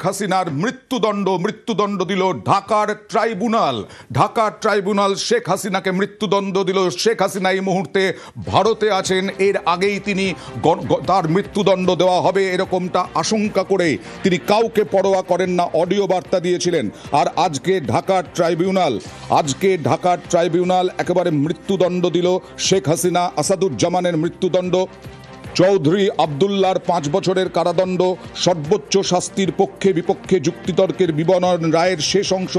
হাসিনার মৃত্যুদণ্ড দিল ঢাকার ট্রাইব্যুনাল শেখ হাসিনাকে মৃত্যুদণ্ড দিল। শেখ হাসিনা এই মুহূর্তে ভারতে আছেন। এর আগেই তিনি তার মৃত্যুদণ্ড দেওয়া হবে এরকমটা আশঙ্কা করে তিনি কাউকে পরোয়া করেন না অডিও বার্তা দিয়েছিলেন। আর আজকে ঢাকার ট্রাইব্যুনাল একেবারে মৃত্যুদণ্ড দিল শেখ হাসিনা। আসাদুজ্জামানের মৃত্যুদণ্ড, চৌধুরী আবদুল্লাহর 5 বছরের কারাদণ্ড, সর্বোচ্চ শাস্তির পক্ষে বিপক্ষে যুক্তিতর্কের বিবরণ রায়ের শেষ অংশ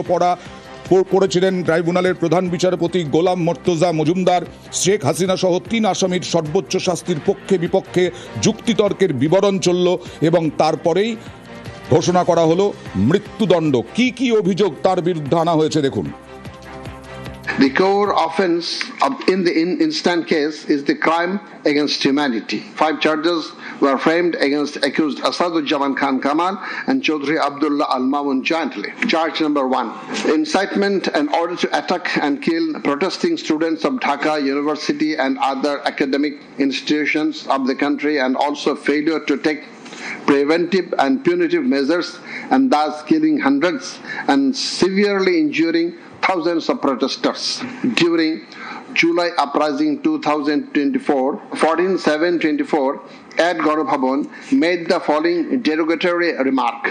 পড়েছিলেন ট্রাইব্যুনালের প্রধান বিচারপতি গোলাম মর্তজা মজুমদার। শেখ হাসিনা সহ 3 আসামির সর্বোচ্চ শাস্তির পক্ষে বিপক্ষে যুক্তিতর্কের বিবরণ চলল এবং তারপরেই ঘোষণা করা হলো মৃত্যুদণ্ড। কি অভিযোগ তার বিরুদ্ধে আনা হয়েছে দেখুন। The core offense in the instant case is the crime against humanity. 5 charges were framed against accused Asaduzzaman Khan Kamal and Chaudhry Abdullah Al Mamun jointly. Charge number 1, incitement in order to attack and kill protesting students of Dhaka University and other academic institutions of the country, and also failure to take preventive and punitive measures, and thus killing hundreds and severely injuring thousands of protesters. During July uprising 2024, 14/7/24, at Gaurav Bhavan made the following derogatory remark: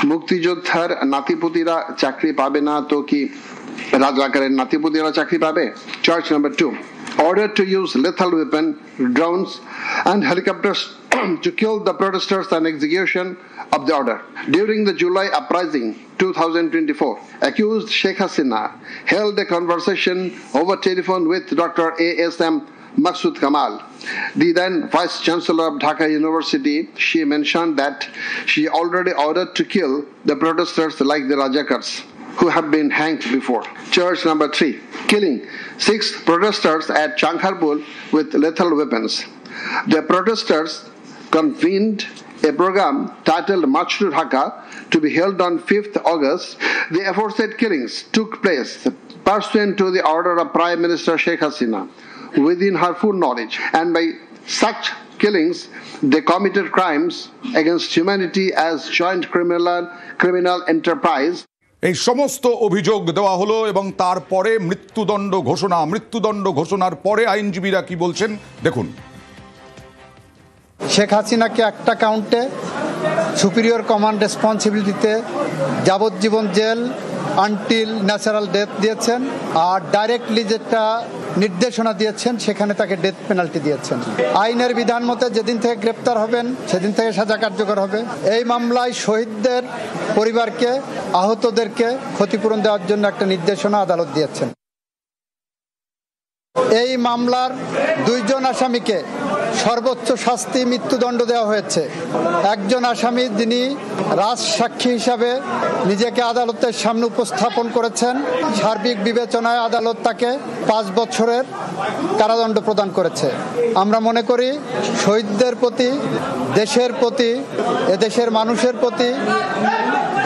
Mukti Jodhar Natiputira Chakri Pabe na to ki Rajakaren Natiputira Chakri Pabe. Charge number 2, order to use lethal weapon, drones and helicopters to kill the protesters and execution of the order. During the July uprising 2024, accused Sheikh Hasina held a conversation over telephone with Dr. A.S.M. Maksud Kamal, the then Vice Chancellor of Dhaka University. She mentioned that she already ordered to kill the protesters like the Rajakars who have been hanged before. Charge number 3, killing 6 protesters at Chankharpur with lethal weapons. The protesters convened a program titled March to Dhaka to be held on 5th August. The aforesaid killings took place pursuant to the order of Prime Minister Sheikh Hasina within her full knowledge, and by such killings they committed crimes against humanity as joint criminal enterprise. এই সমস্ত অভিযোগ দেওয়া হলো এবং তারপরে মৃত্যুদণ্ড ঘোষণার পরে আইনজীবীরা কি বলছেন দেখুন। শেখ হাসিনাকে একটা কাউন্টে সুপিরিয়র কমান্ড রেসপন্সিবিলিটিতে যাবজ্জীবন জেল আনটিল ন্যাচারাল ডেথ দিয়েছেন, আর ডাইরেক্টলি যেটা নির্দেশনা দিয়েছেন সেখানে তাকে ডেথ পেনাল্টি দিয়েছেন। আইনের বিধান মতে যেদিন থেকে গ্রেপ্তার হবেন সেদিন থেকে সাজা কার্যকর হবে। এই মামলায় শহীদদের পরিবারকে, আহতদেরকে ক্ষতিপূরণ দেওয়ার জন্য একটা নির্দেশনা আদালত দিয়েছেন। এই মামলার 2 জন আসামিকে সর্বোচ্চ শাস্তি মৃত্যুদণ্ড দেওয়া হয়েছে। একজন আসামি যিনি রাজসাক্ষী হিসাবে নিজেকে আদালতের সামনে উপস্থাপন করেছেন, সার্বিক বিবেচনায় আদালত তাকে 5 বছরের কারাদণ্ড প্রদান করেছে। আমরা মনে করি শহীদদের প্রতি, দেশের প্রতি, এদেশের মানুষের প্রতি,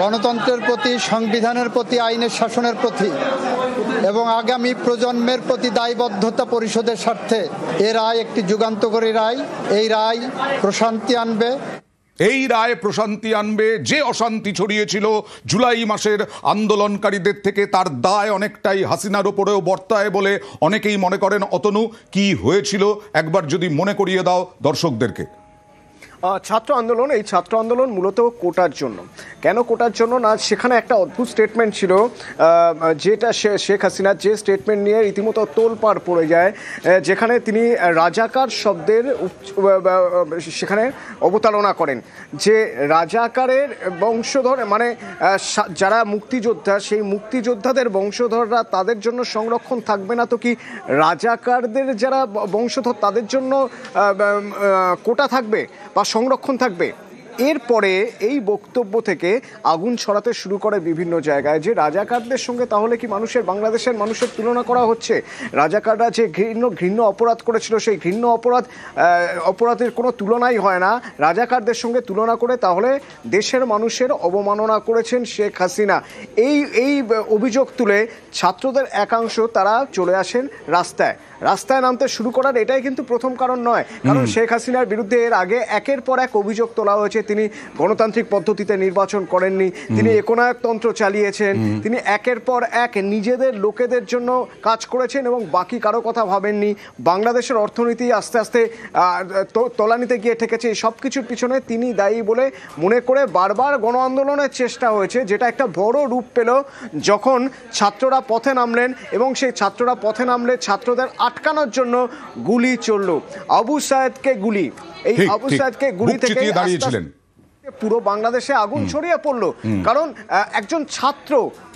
গণতন্ত্রের প্রতি, সংবিধানের প্রতি, আইনের শাসনের প্রতি এবং আগামী প্রজন্মের প্রতি দায়বদ্ধতা পরিশোধের স্বার্থে এ রায় একটি যুগান্তকারী রায়। এই রায় প্রশান্তি আনবে। যে অশান্তি ছড়িয়েছিল জুলাই মাসের আন্দোলনকারীদের থেকে, তার দায় অনেকটাই হাসিনার ওপরেও বর্তায় বলে অনেকেই মনে করেন। অতনু, কি হয়েছিল একবার যদি মনে করিয়ে দাও দর্শকদেরকে। এই ছাত্র আন্দোলন মূলত কোটার জন্য। কেন কোটার জন্য না, সেখানে একটা অদ্ভুত স্টেটমেন্ট ছিল যেটা শেখ হাসিনার যে স্টেটমেন্ট নিয়ে রীতিমতো তোলপাড় পড়ে যায়, যেখানে তিনি রাজাকার শব্দের সেখানে অবতারণা করেন যে রাজাকারের বংশধর, মানে যারা মুক্তিযোদ্ধা, সেই মুক্তিযোদ্ধাদের বংশধররা, তাদের জন্য সংরক্ষণ থাকবে না তো কি রাজাকারদের যারা বংশধর তাদের জন্য কোটা থাকবে বা সংরক্ষণ থাকবে? এরপরে এই বক্তব্য থেকে আগুন ছড়াতে শুরু করে বিভিন্ন জায়গায় যে রাজাকারদের সঙ্গে তাহলে কি বাংলাদেশের মানুষের তুলনা করা হচ্ছে? রাজাকাররা যে ঘৃণ্য অপরাধ করেছিল, সেই ঘৃণ্য অপরাধের কোনো তুলনাই হয় না রাজাকারদের সঙ্গে তুলনা করে। তাহলে দেশের মানুষের অবমাননা করেছেন শেখ হাসিনা। এই অভিযোগ তুলে ছাত্রদের একাংশ তারা চলে আসেন রাস্তায় নামতে শুরু করার। এটাই কিন্তু প্রথম কারণ নয়, কারণ শেখ হাসিনার বিরুদ্ধে এর আগে একের পর এক অভিযোগ তোলা হয়েছে। তিনি গণতান্ত্রিক পদ্ধতিতে নির্বাচন করেননি, তিনি একনায়কতন্ত্র চালিয়েছেন, তিনি একের পর এক নিজেদের লোকেদের জন্য কাজ করেছেন এবং বাকি কারো কথা ভাবেননি। বাংলাদেশের অর্থনীতি আস্তে আস্তে তলানিতে গিয়ে ঠেকেছে। এই সব কিছুর পিছনে তিনি দায়ী বলে মনে করে বারবার গণ আন্দোলনের চেষ্টা হয়েছে, যেটা একটা বড় রূপ পেল যখন ছাত্ররা পথে নামলেন এবং সেই ছাত্ররা পথে নামলে ছাত্রদের আটকানোর জন্য গুলি চলল। আবু সায়েদকে গুলি, এই আবু সায়েদকে গুলি থেকে দাঁড়িয়েছিলেন, পুরো বাংলাদেশে আগুন ছড়িয়ে পড়লো। কারণ একজন ছাত্র,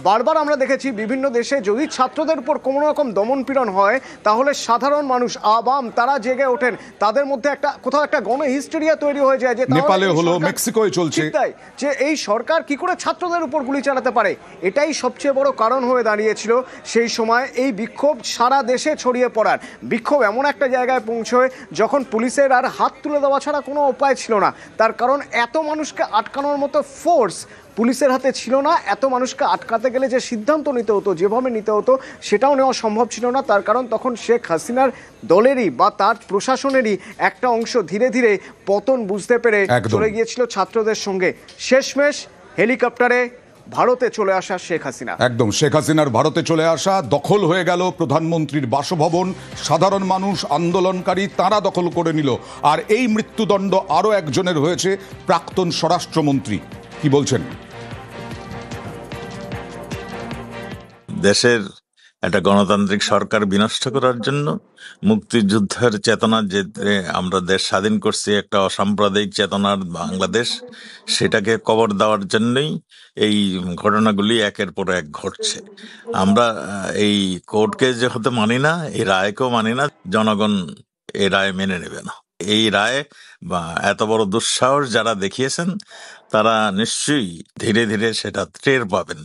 বারবার আমরা দেখেছি বিভিন্ন দেশে যদি ছাত্রদের উপর কোনো রকম দমন পীড়ন হয় তাহলে সাধারণ মানুষ, আবাম, তারা জেগে ওঠেন, তাদের মধ্যে একটা কোথাও একটা গণ হিস্টেরিয়া তৈরি হয়ে যায় যে নেপালে হলো, মেক্সিকোয় চলছে, তাই যে এই সরকার কি করে ছাত্রদের উপর গুলি চালাতে পারে। এটাই সবচেয়ে বড় কারণ হয়ে দাঁড়িয়েছিল সেই সময় এই বিক্ষোভ সারা দেশে ছড়িয়ে পড়ার। বিক্ষোভ এমন একটা জায়গায় পৌঁছয় যখন পুলিশের আর হাত তুলে দেওয়া ছাড়া কোনো উপায় ছিল না, তার কারণ এত মানুষকে আটকানোর মতো ফোর্স পুলিশের হাতে ছিল না। এত মানুষকে আটকাতে গেলে যে সিদ্ধান্ত নিতে হতো, যেভাবে নিতে হতো, সেটাও নেওয়া সম্ভব ছিল না। তার কারণ তখন শেখ হাসিনার দলেরই বা তার প্রশাসনেরই একটা অংশ ধীরে ধীরে পতন বুঝতে পেরে চলে গিয়েছিল ছাত্রদের সঙ্গে। শেষমেশ হেলিকপ্টারে ভারতে চলে আসা শেখ হাসিনা, একদম শেখ হাসিনার ভারতে চলে আসা, দখল হয়ে গেল প্রধানমন্ত্রীর বাসভবন, সাধারণ মানুষ, আন্দোলনকারী তারা দখল করে নিল। আর এই মৃত্যুদণ্ড আরো একজনের হয়েছে, প্রাক্তন স্বরাষ্ট্রমন্ত্রী। কি বলছেন? দেশের একটা গণতান্ত্রিক সরকার বিনষ্ট করার জন্য, মুক্তিযুদ্ধের চেতনার যে আমরা দেশ স্বাধীন করছি, একটা অসাম্প্রদায়িক চেতনার বাংলাদেশ, সেটাকে কবর দেওয়ার জন্যই এই ঘটনাগুলি একের পর এক ঘটছে। আমরা এই কোর্টকে যেহেতু মানি না, এই রায়কেও মানি না, জনগণ এই রায় মেনে নেবে না। এই রায় বা এত বড় দুঃসাহস যারা দেখিয়েছেন তারা নিশ্চয়ই ধীরে ধীরে সেটা টের পাবেন।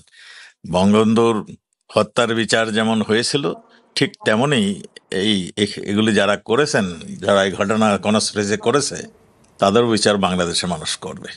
বঙ্গবন্ধুর হত্যার বিচার যেমন হয়েছিল, ঠিক তেমনই এগুলি যারা করেছেন, যারা এই ঘটনা কনস্পিরেসি করেছে, তাদের বিচার বাংলাদেশের মানুষ করবে।